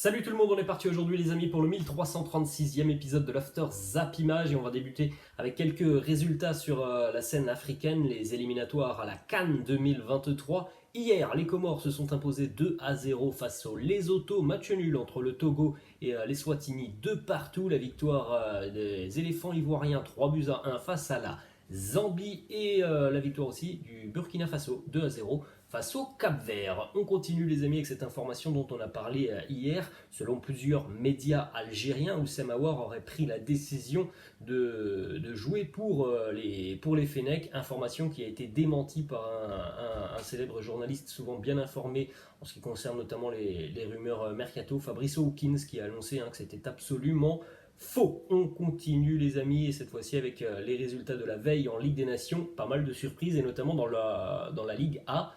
Salut tout le monde, on est parti aujourd'hui les amis pour le 1336e épisode de l'After Zap Image et on va débuter avec quelques résultats sur la scène africaine, les éliminatoires à la CAN 2023. Hier, les Comores se sont imposés 2-0 face aux Lesotho, match nul entre le Togo et les Swatini de partout. La victoire des éléphants ivoiriens 3-1 face à la Zambie et la victoire aussi du Burkina Faso 2-0 face au Cap-Vert. On continue les amis avec cette information dont on a parlé hier. Selon plusieurs médias algériens, Oussem Aouar aurait pris la décision de jouer pour les Fennecs. Information qui a été démentie par un célèbre journaliste souvent bien informé en ce qui concerne notamment les rumeurs mercato, Fabrice Hawkins, qui a annoncé que c'était absolument faux. On continue les amis et cette fois-ci avec les résultats de la veille en Ligue des Nations. Pas mal de surprises et notamment dans la Ligue A.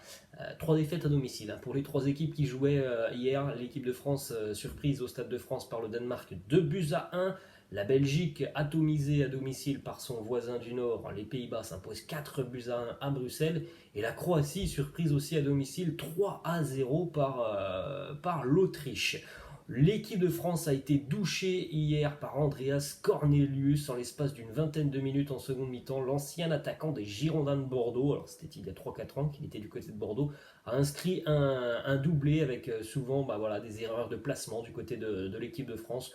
3 défaites à domicile pour les 3 équipes qui jouaient hier. L'équipe de France surprise au Stade de France par le Danemark 2-1. La Belgique atomisée à domicile par son voisin du Nord. Les Pays-Bas s'imposent 4-1 à Bruxelles. Et la Croatie surprise aussi à domicile 3-0 par l'Autriche. L'équipe de France a été douchée hier par Andreas Cornelius en l'espace d'une vingtaine de minutes en seconde mi-temps. L'ancien attaquant des Girondins de Bordeaux, alors c'était il y a 3-4 ans qu'il était du côté de Bordeaux, a inscrit un doublé avec souvent des erreurs de placement du côté de l'équipe de France.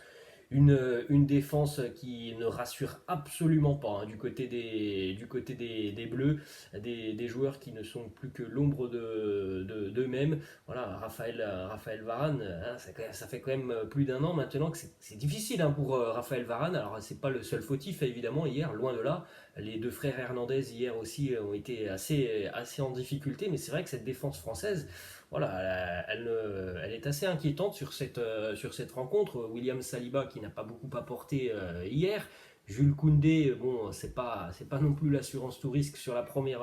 Une défense qui ne rassure absolument pas du côté des Bleus, des joueurs qui ne sont plus que l'ombre d'eux-mêmes. Voilà, Raphaël Varane, ça fait quand même plus d'1 an maintenant que c'est difficile pour Raphaël Varane. Alors c'est pas le seul fautif évidemment hier, loin de là. Les 2 frères Hernandez hier aussi ont été assez en difficulté, mais c'est vrai que cette défense française, voilà, elle est assez inquiétante sur cette rencontre. William Saliba qui n'a pas beaucoup apporté hier. Jules Koundé, bon, c'est pas non plus l'assurance tout risque sur la première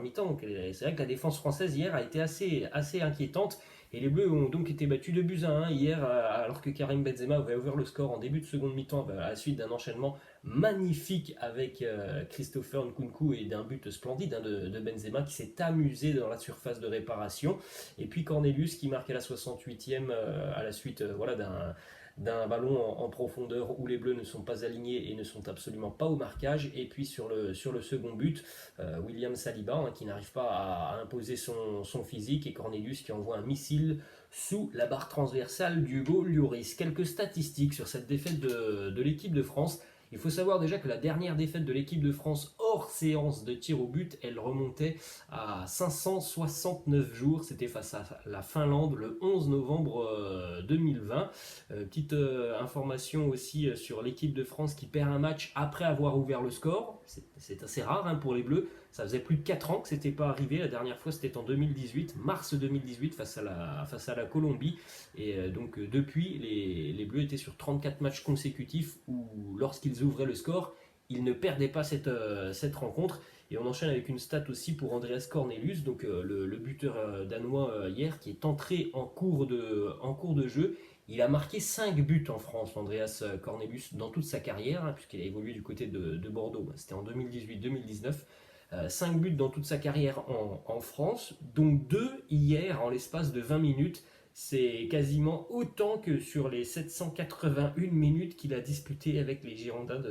mi-temps. Donc, c'est vrai que la défense française hier a été assez inquiétante. Et les Bleus ont donc été battus 2-1 hier, alors que Karim Benzema avait ouvert le score en début de seconde mi-temps à la suite d'un enchaînement magnifique avec Christopher Nkunku et d'un but splendide de Benzema qui s'est amusé dans la surface de réparation. Et puis Cornelius qui marque à la 68e à la suite d'un ballon en profondeur où les Bleus ne sont pas alignés et ne sont absolument pas au marquage. Et puis sur le second but, William Saliba qui n'arrive pas à imposer son physique et Cornelius qui envoie un missile sous la barre transversale d'Hugo Lloris. Quelques statistiques sur cette défaite de l'équipe de France. Il faut savoir déjà que la dernière défaite de l'équipe de France hors séance de tir au but, elle remontait à 569 jours. C'était face à la Finlande le 11 novembre 2020. Petite information aussi sur l'équipe de France qui perd un match après avoir ouvert le score. C'est assez rare pour les Bleus. Ça faisait plus de 4 ans que c'était pas arrivé. La dernière fois c'était en 2018, mars 2018 face à la Colombie. Et donc depuis, les Bleus étaient sur 34 matchs consécutifs où lorsqu'ils ouvraient le score, ils ne perdaient pas cette rencontre. Et on enchaîne avec une stat aussi pour Andreas Cornelius, donc le buteur danois hier, qui est entré en cours de jeu. Il a marqué 5 buts en France, Andreas Cornelius, dans toute sa carrière, puisqu'il a évolué du côté de Bordeaux. C'était en 2018-2019. 5 buts dans toute sa carrière en France, dont 2 hier en l'espace de 20 minutes. C'est quasiment autant que sur les 781 minutes qu'il a disputé avec les Girondins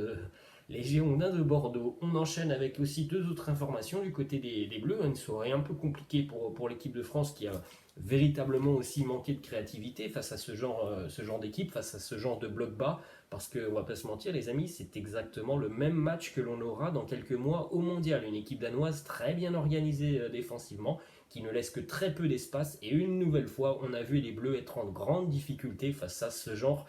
de Bordeaux. On enchaîne avec aussi 2 autres informations du côté des Bleus. Une soirée un peu compliquée pour l'équipe de France qui a véritablement aussi manqué de créativité face à ce genre d'équipe, face à ce genre de bloc bas. Parce qu'on va pas se mentir les amis, c'est exactement le même match que l'on aura dans quelques mois au Mondial. Une équipe danoise très bien organisée défensivement, qui ne laisse que très peu d'espace. Et une nouvelle fois, on a vu les Bleus être en grande difficulté face à ce genre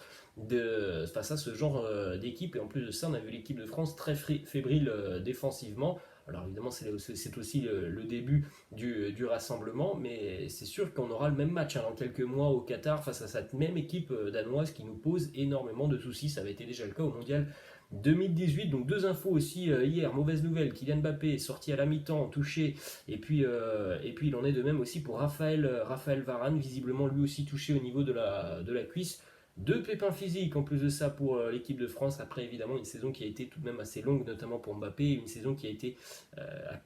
d'équipe. Et en plus de ça, on a vu l'équipe de France très fébrile défensivement. Alors évidemment, c'est aussi le début du rassemblement, mais c'est sûr qu'on aura le même match dans quelques mois au Qatar face à cette même équipe danoise qui nous pose énormément de soucis. Ça avait été déjà le cas au Mondial 2018. Donc 2 infos aussi hier, mauvaise nouvelle, Kylian Mbappé est sorti à la mi-temps, touché, et puis il en est de même aussi pour Raphaël Varane, visiblement lui aussi touché au niveau de la cuisse. Deux pépins physiques en plus de ça pour l'équipe de France. Après, évidemment, une saison qui a été tout de même assez longue, notamment pour Mbappé. Une saison qui a été euh,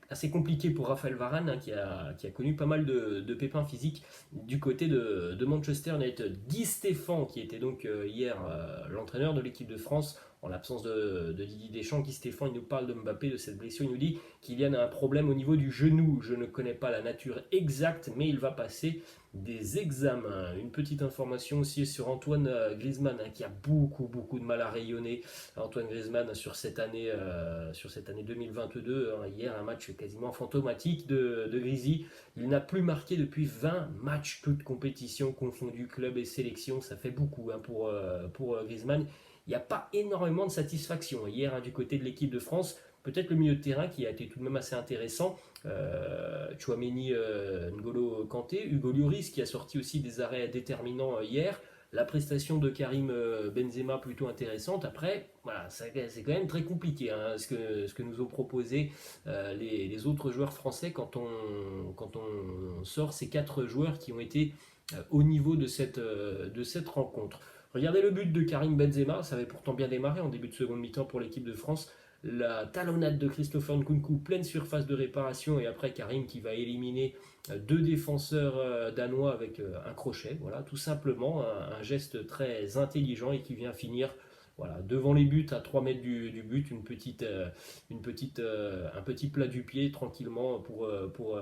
assez compliquée pour Raphaël Varane, hein, qui a connu pas mal de pépins physiques du côté de Manchester United. Guy Stéphane, qui était donc hier l'entraîneur de l'équipe de France, en l'absence de Didier Deschamps. Guy Stéphane, il nous parle de Mbappé, de cette blessure. Il nous dit Kylian a un problème au niveau du genou. Je ne connais pas la nature exacte, mais il va passer des examens. Une petite information aussi sur Antoine Griezmann, hein, qui a beaucoup de mal à rayonner. Antoine Griezmann sur cette année 2022, hein, hier un match quasiment fantomatique de Griezmann. Il n'a plus marqué depuis 20 matchs, toutes compétitions confondues, club et sélection. Ça fait beaucoup, hein, pour Griezmann. Il n'y a pas énormément de satisfaction hier, hein, du côté de l'équipe de France. Peut-être le milieu de terrain qui a été tout de même assez intéressant. Tchouaméni, N'Golo Kanté, Hugo Lloris qui a sorti aussi des arrêts déterminants hier. La prestation de Karim Benzema plutôt intéressante. Après, voilà, c'est quand même très compliqué, hein, ce que nous ont proposé les autres joueurs français quand on sort ces quatre joueurs qui ont été au niveau de cette rencontre. Regardez le but de Karim Benzema, ça avait pourtant bien démarré en début de seconde mi-temps pour l'équipe de France. La talonnade de Christopher Nkunku, pleine surface de réparation, et après Karim qui va éliminer deux défenseurs danois avec un crochet, voilà, tout simplement un geste très intelligent et qui vient finir, voilà, devant les buts à 3 mètres du but, un petit plat du pied tranquillement pour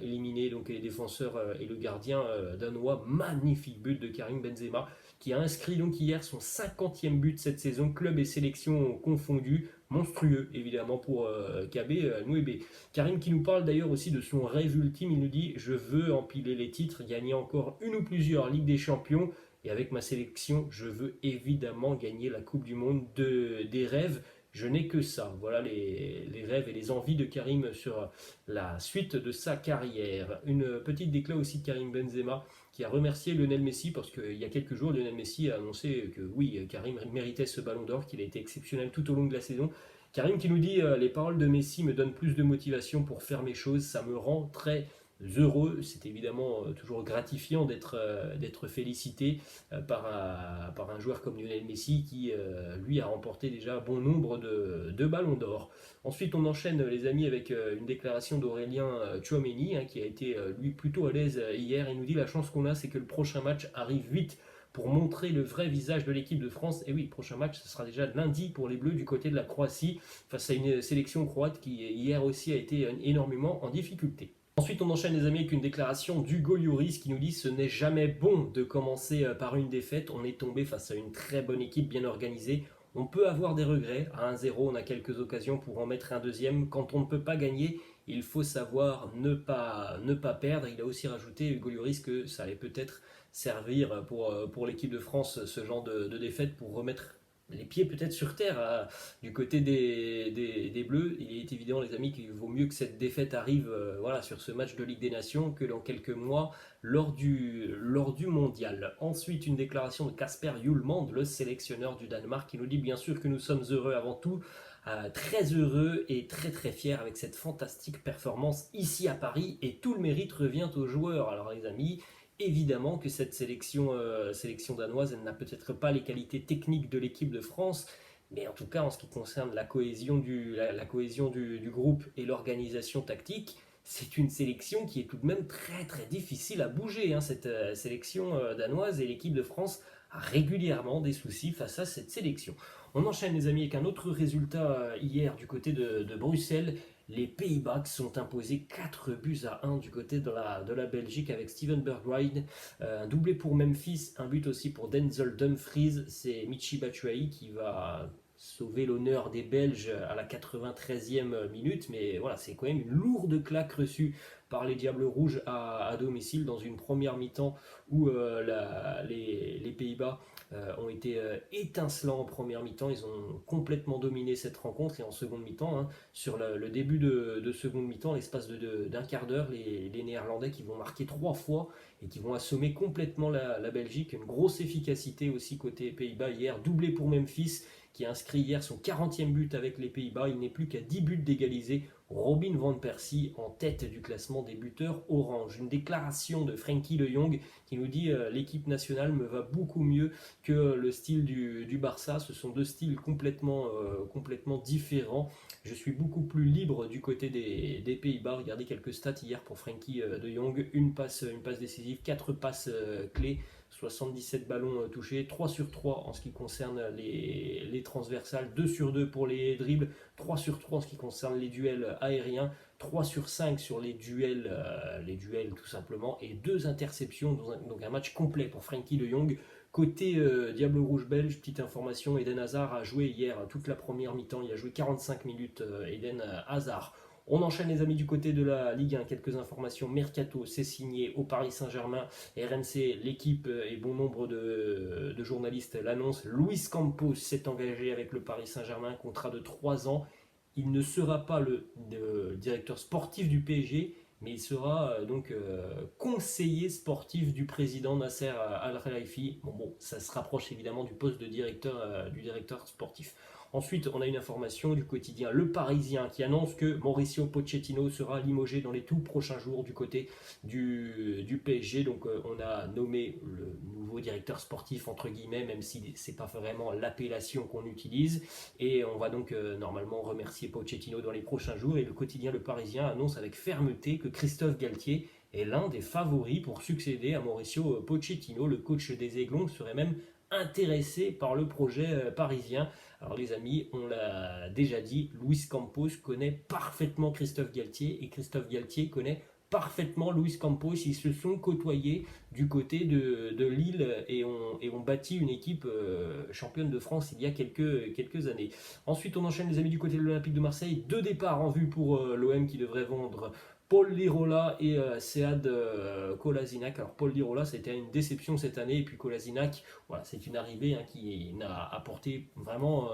éliminer donc les défenseurs et le gardien danois. Magnifique but de Karim Benzema qui a inscrit donc hier son 50e but cette saison, club et sélection confondus. Monstrueux évidemment pour KB Nouébé. Karim qui nous parle d'ailleurs aussi de son rêve ultime, il nous dit je veux empiler les titres, gagner encore une ou plusieurs Ligues des Champions et avec ma sélection je veux évidemment gagner la Coupe du Monde des rêves. Je n'ai que ça. Voilà les rêves et les envies de Karim sur la suite de sa carrière. Une petite déclat aussi de Karim Benzema qui a remercié Lionel Messi parce qu'il y a quelques jours, Lionel Messi a annoncé que oui, Karim méritait ce ballon d'or, qu'il a été exceptionnel tout au long de la saison. Karim qui nous dit les paroles de Messi me donnent plus de motivation pour faire mes choses, ça me rend très heureux. C'est évidemment toujours gratifiant d'être félicité par un joueur comme Lionel Messi qui lui a remporté déjà bon nombre de ballons d'or. Ensuite on enchaîne les amis avec une déclaration d'Aurélien Tchouaméni, hein, qui a été lui plutôt à l'aise hier. Il nous dit la chance qu'on a c'est que le prochain match arrive vite pour montrer le vrai visage de l'équipe de France. Et oui, le prochain match, ce sera déjà lundi pour les Bleus du côté de la Croatie, face à une sélection croate qui hier aussi a été énormément en difficulté. Ensuite, on enchaîne les amis avec une déclaration d'Hugo Lloris qui nous dit ce n'est jamais bon de commencer par une défaite. On est tombé face à une très bonne équipe bien organisée. On peut avoir des regrets. À 1-0, on a quelques occasions pour en mettre un deuxième. Quand on ne peut pas gagner, il faut savoir ne pas perdre. Il a aussi rajouté, Hugo Lloris, que ça allait peut-être servir pour l'équipe de France, ce genre de défaite, pour remettre les pieds peut-être sur terre du côté des Bleus. Il est évident les amis qu'il vaut mieux que cette défaite arrive voilà, sur ce match de Ligue des Nations que dans quelques mois lors du mondial. Ensuite une déclaration de Kasper Hjulmand, le sélectionneur du Danemark, qui nous dit bien sûr que nous sommes heureux avant tout, très heureux et très fiers avec cette fantastique performance ici à Paris et tout le mérite revient aux joueurs. Alors les amis, évidemment que cette sélection danoise, elle n'a peut-être pas les qualités techniques de l'équipe de France, mais en tout cas en ce qui concerne la cohésion du groupe et l'organisation tactique, c'est une sélection qui est tout de même très difficile à bouger, hein, cette sélection danoise, et l'équipe de France a régulièrement des soucis face à cette sélection. On enchaîne les amis avec un autre résultat hier du côté de Bruxelles. Les Pays-Bas qui sont imposés 4-1 du côté de la Belgique avec Steven Bergwijn, un doublé pour Memphis, un but aussi pour Denzel Dumfries. C'est Michy Batshuayi qui va sauver l'honneur des Belges à la 93e minute, mais voilà, c'est quand même une lourde claque reçue par les Diables Rouges à domicile dans une première mi-temps où les Pays-Bas ont été étincelants en première mi-temps. Ils ont complètement dominé cette rencontre, et en seconde mi-temps, hein, sur le début de seconde mi-temps, l'espace d'un quart d'heure, les Néerlandais qui vont marquer 3 fois et qui vont assommer complètement la Belgique. Une grosse efficacité aussi côté Pays-Bas hier, doublé pour Memphis qui a inscrit hier son 40e but avec les Pays-Bas. Il n'est plus qu'à 10 buts d'égaliser Robin van Persie en tête du classement des buteurs orange. Une déclaration de Frenkie de Jong qui nous dit l'équipe nationale me va beaucoup mieux que le style du Barça. Ce sont deux styles complètement différents. Je suis beaucoup plus libre du côté des Pays-Bas. Regardez quelques stats hier pour Frenkie de Jong. Une passe décisive, 4 passes clés. 77 ballons touchés, 3 sur 3 en ce qui concerne les transversales, 2 sur 2 pour les dribbles, 3 sur 3 en ce qui concerne les duels aériens, 3 sur 5 sur les duels tout simplement, et 2 interceptions, donc un match complet pour Frenkie de Jong. Côté Diable Rouge belge, petite information, Eden Hazard a joué hier toute la première mi-temps, il a joué 45 minutes Eden Hazard. On enchaîne les amis du côté de la Ligue 1, quelques informations. Mercato, c'est signé au Paris Saint-Germain. RMC, l'équipe et bon nombre de journalistes l'annoncent. Luis Campos s'est engagé avec le Paris Saint-Germain, contrat de 3 ans. Il ne sera pas le directeur sportif du PSG, mais il sera conseiller sportif du président Nasser Al-Khelaifi. Bon, ça se rapproche évidemment du poste de directeur sportif. Ensuite, on a une information du quotidien Le Parisien qui annonce que Mauricio Pochettino sera limogé dans les tout prochains jours du côté du PSG. Donc, on a nommé le nouveau directeur sportif, entre guillemets, même si ce n'est pas vraiment l'appellation qu'on utilise. Et on va donc normalement remercier Pochettino dans les prochains jours. Et le quotidien Le Parisien annonce avec fermeté que Christophe Galtier est l'un des favoris pour succéder à Mauricio Pochettino. Le coach des Aiglons serait même intéressé par le projet parisien. Alors les amis, on l'a déjà dit, Luis Campos connaît parfaitement Christophe Galtier et Christophe Galtier connaît parfaitement Luis Campos. Ils se sont côtoyés du côté de Lille et ont bâti une équipe championne de France il y a quelques années. Ensuite, on enchaîne les amis du côté de l'Olympique de Marseille. 2 départs en vue pour l'OM qui devrait vendre Paul Lirola et Sead Kolasinac. Alors Paul Lirola, c'était une déception cette année, et puis Kolasinac, voilà, c'est une arrivée qui n'a apporté vraiment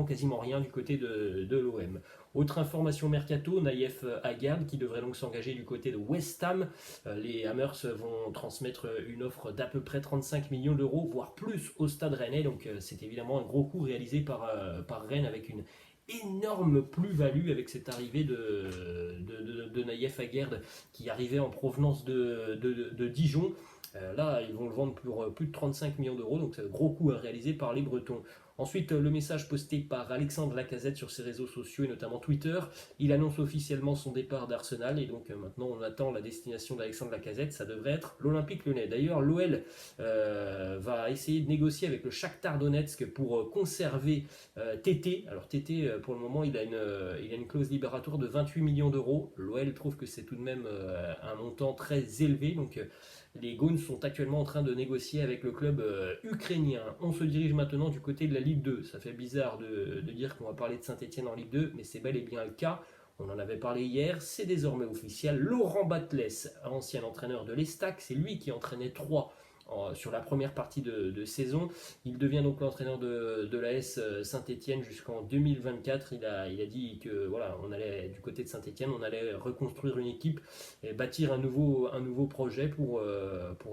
quasiment rien du côté de l'OM. Autre information mercato, Naïef Aguerd qui devrait donc s'engager du côté de West Ham. Les Hammers vont transmettre une offre d'à peu près 35 millions d'euros, voire plus au Stade Rennais. Donc c'est évidemment un gros coup réalisé par Rennes avec une énorme plus-value avec cette arrivée de Naïef Aguerd qui arrivait en provenance de Dijon. Là, ils vont le vendre pour plus de 35 millions d'euros, donc c'est un gros coup à réaliser par les Bretons. Ensuite, le message posté par Alexandre Lacazette sur ses réseaux sociaux et notamment Twitter. Il annonce officiellement son départ d'Arsenal et donc maintenant on attend la destination d'Alexandre Lacazette. Ça devrait être l'Olympique Lyonnais. D'ailleurs, l'OL va essayer de négocier avec le Shakhtar Donetsk pour conserver Tété. Alors Tété, pour le moment, il a une clause libératoire de 28 millions d'euros. L'OL trouve que c'est tout de même un montant très élevé, donc les Gaunes sont actuellement en train de négocier avec le club ukrainien. On se dirige maintenant du côté de la Ligue 2. Ça fait bizarre de dire qu'on va parler de Saint-Etienne en Ligue 2, mais c'est bel et bien le cas. On en avait parlé hier, c'est désormais officiel. Laurent Batles, ancien entraîneur de l'Estac, c'est lui qui entraînait Troyes sur la première partie de saison. Il devient donc l'entraîneur de l'AS Saint-Etienne jusqu'en 2024. Il a dit que voilà, on allait du côté de Saint-Etienne, on allait reconstruire une équipe et bâtir un nouveau projet pour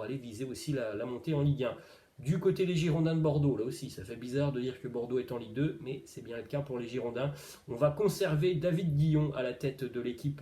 aller viser aussi la montée en Ligue 1. Du côté des Girondins de Bordeaux, là aussi, ça fait bizarre de dire que Bordeaux est en Ligue 2, mais c'est bien le cas pour les Girondins. On va conserver David Guillon à la tête de l'équipe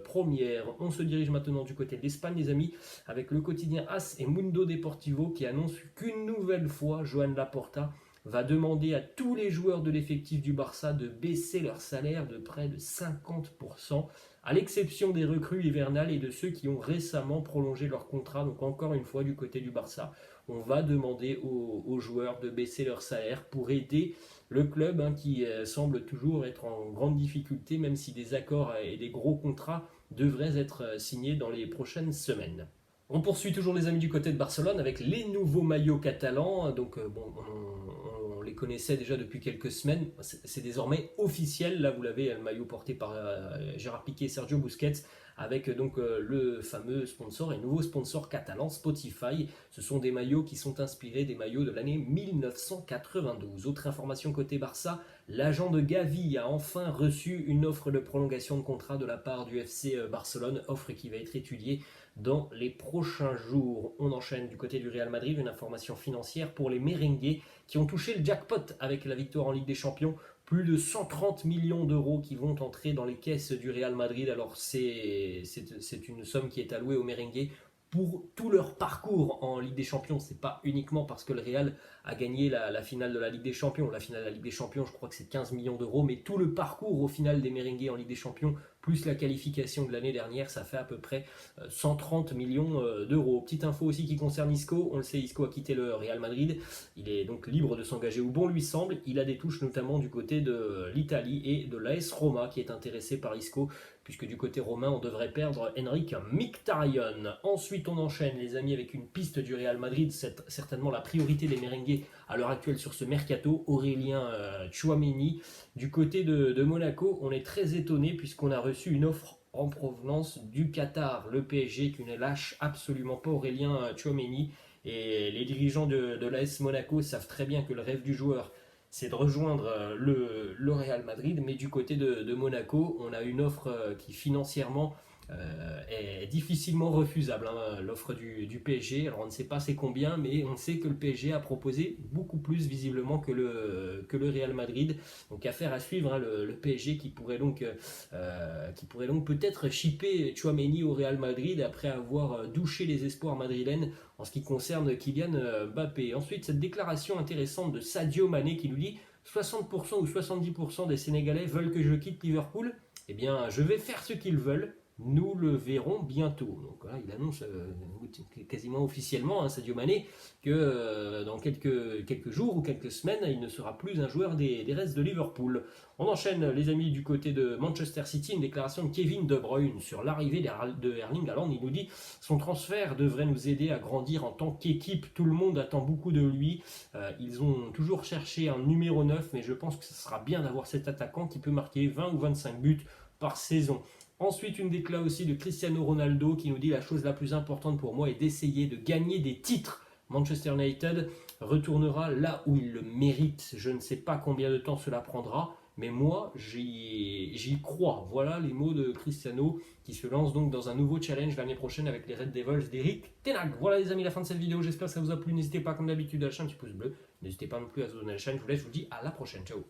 première. On se dirige maintenant du côté de l'Espagne, les amis, avec le quotidien AS et Mundo Deportivo qui annonce qu'une nouvelle fois, Joan Laporta va demander à tous les joueurs de l'effectif du Barça de baisser leur salaire de près de 50%, à l'exception des recrues hivernales et de ceux qui ont récemment prolongé leur contrat. Donc encore une fois, du côté du Barça, on va demander aux joueurs de baisser leur salaire pour aider le club qui semble toujours être en grande difficulté, même si des accords et des gros contrats devraient être signés dans les prochaines semaines. On poursuit toujours les amis du côté de Barcelone avec les nouveaux maillots catalans. Donc on les connaissait déjà depuis quelques semaines. C'est désormais officiel. Là vous l'avez, le maillot porté par Gérard Piqué et Sergio Busquets avec donc le fameux sponsor et nouveau sponsor catalan Spotify. Ce sont des maillots qui sont inspirés des maillots de l'année 1992. Autre information côté Barça, l'agent de Gavi a enfin reçu une offre de prolongation de contrat de la part du FC Barcelone, offre qui va être étudiée dans les prochains jours. On enchaîne du côté du Real Madrid, une information financière pour les merengues qui ont touché le jackpot avec la victoire en Ligue des Champions Plus de 130 millions d'euros qui vont entrer dans les caisses du Real Madrid. Alors c'est une somme qui est allouée aux merengues pour tout leur parcours en Ligue des Champions. C'est pas uniquement parce que le Real a gagné la finale de la Ligue des Champions. La finale de la Ligue des Champions, je crois que c'est 15 millions d'euros, mais tout le parcours au final des merengues en Ligue des Champions, plus la qualification de l'année dernière, ça fait à peu près 130 millions d'euros. Petite info aussi qui concerne Isco. On le sait, Isco a quitté le Real Madrid. Il est donc libre de s'engager où bon lui semble. Il a des touches notamment du côté de l'Italie et de l'AS Roma qui est intéressé par Isco, puisque du côté romain, on devrait perdre Henrik Mkhitaryan. Ensuite, on enchaîne, les amis, avec une piste du Real Madrid. C'est certainement la priorité des merengues à l'heure actuelle sur ce mercato. Aurélien Tchouaméni. Du côté de Monaco, on est très étonné puisqu'on a reçu une offre en provenance du Qatar. Le PSG qui ne lâche absolument pas Aurélien Tchouaméni. Et les dirigeants de l'AS Monaco savent très bien que le rêve du joueur, c'est de rejoindre le Real Madrid, mais du côté de Monaco, on a une offre qui financièrement est difficilement refusable, hein, l'offre du PSG. Alors on ne sait pas c'est combien, mais on sait que le PSG a proposé beaucoup plus visiblement que le Real Madrid. Donc affaire à suivre, hein, le PSG qui pourrait donc peut-être shipper Tchouaméni au Real Madrid après avoir douché les espoirs madrilènes en ce qui concerne Kylian Mbappé. Ensuite, cette déclaration intéressante de Sadio Mané qui nous dit 60% ou 70% des Sénégalais veulent que je quitte Liverpool. Eh bien, je vais faire ce qu'ils veulent. Nous le verrons bientôt. Donc voilà, il annonce quasiment officiellement, hein, Sadio Mané, que dans quelques jours ou quelques semaines, il ne sera plus un joueur des Reds de Liverpool. On enchaîne, les amis, du côté de Manchester City, une déclaration de Kevin De Bruyne sur l'arrivée de Erling Haaland. Il nous dit son transfert devrait nous aider à grandir en tant qu'équipe. Tout le monde attend beaucoup de lui. Ils ont toujours cherché un numéro 9, mais je pense que ce sera bien d'avoir cet attaquant qui peut marquer 20 ou 25 buts par saison. Ensuite, une déclat aussi de Cristiano Ronaldo qui nous dit la chose la plus importante pour moi est d'essayer de gagner des titres. Manchester United retournera là où il le mérite. Je ne sais pas combien de temps cela prendra, mais moi j'y crois. Voilà les mots de Cristiano qui se lance donc dans un nouveau challenge l'année prochaine avec les Red Devils d'Eric Ten Hag. Voilà les amis, la fin de cette vidéo. J'espère que ça vous a plu. N'hésitez pas comme d'habitude à lâcher un petit pouce bleu. N'hésitez pas non plus à vous donner la chaîne. Je vous laisse, je vous dis à la prochaine. Ciao.